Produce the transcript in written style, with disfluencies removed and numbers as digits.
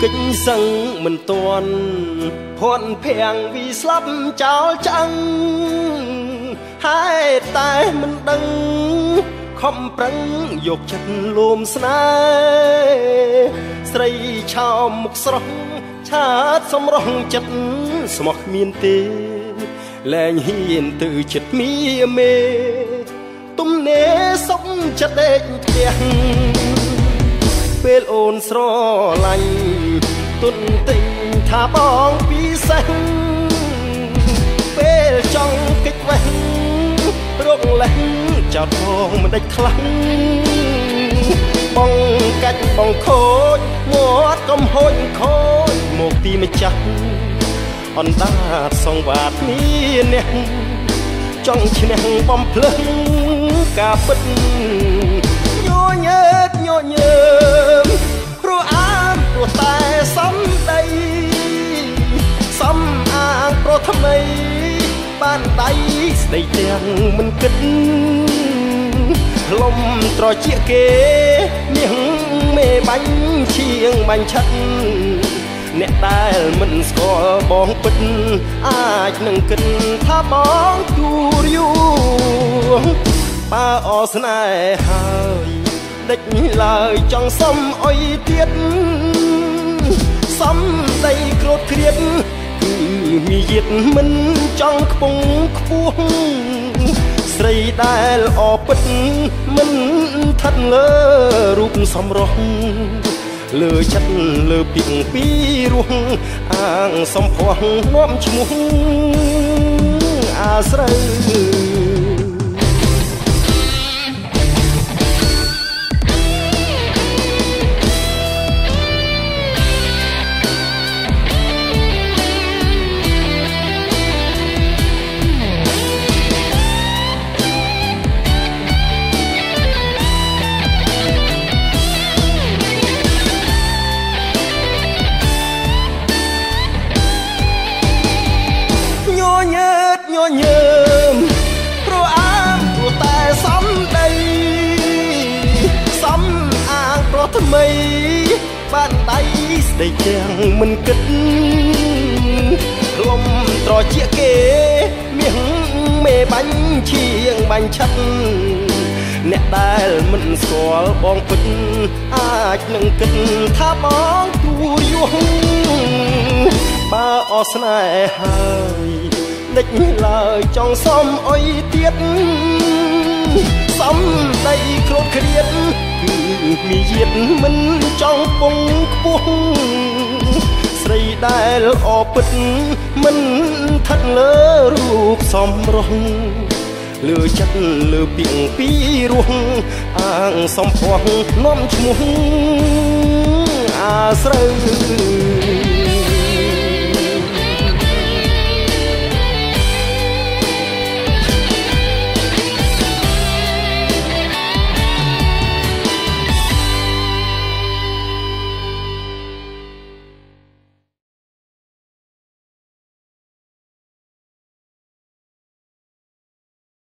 កិច្ចសឹងមិនទាន់ភ័ន្តភាំងវិស្លាប់ចោលចាំងហើយតែមិនដឹងខំប្រឹងយកចិត្តលួមស្នេហ៍ស្រីឆោមមុខស្រស់ឆាតសម្រស់ចិត្តស្មោះគ្មានទេលែងហ៊ានទៅចិត្តមីមេទំនេរសុកចិត្តដេកផ្ទះពេលអូនស្រឡាញ់ទុនទិញថាបងពិសេសពេលចង់កិច្ចវេះរកលេះចោតផងមិនដេចខ្លាំងបងកាច់បងខូចមាត់កំហូចខូចមកទីម្ចាស់អណ្ដាតសងវាតមានអ្នកចង់ឈ្នះបំភ្លឹងការពិតញញើតញញើមព្រោះអានព្រោះតែសំដីសំអាងព្រោះថ្មីបានដៃស្ដីទាំងមិនគិតលំត្រជាគេនាងមេបាញ់ឈៀងបាញ់ឆិតអ្នកដែលមិនស្គាល់បងពិតអាចនឹងគិតថាបងទូរយួងបើអស្នេហ៍ហើយដេចឡើយចង់សុំអុយទៀតសំដីក្រោតគ្រៀតគឺមានយិតមិនចង់ខ្ពង់ខ្ពស់ស្រីដែលអពិតមិនថិតលើរូបសម្រស់លើចិត្តលើពីងពីរោះអាងសំភ័សនាំឈ្មោះអាស្រូវញើមព្រោះអាមព្រោះតែសំដីសំអាងព្រោះថ្មីបានដៃស្ដីទាំងមិនគិតលំត្រជាគេមាសមេបាញ់ឈៀងបាញ់ឆិតអ្នកដែលមិនស្គាល់បងពិតអាចនឹងគិតថាបងទូរយួងបើអស្នេហ៍ហើយដេចឡើយចង់សុំអុយទៀតសំដីក្រោតគ្រៀតគឺមានយិតមិនចង់ពងខ្ពស់ស្រីដែលអពិតមិនថិតលើរូបសម្រស់លើចិត្តលើពីងពីរោះអាងសំភ័សនាំឈ្មោះអាស្រូវ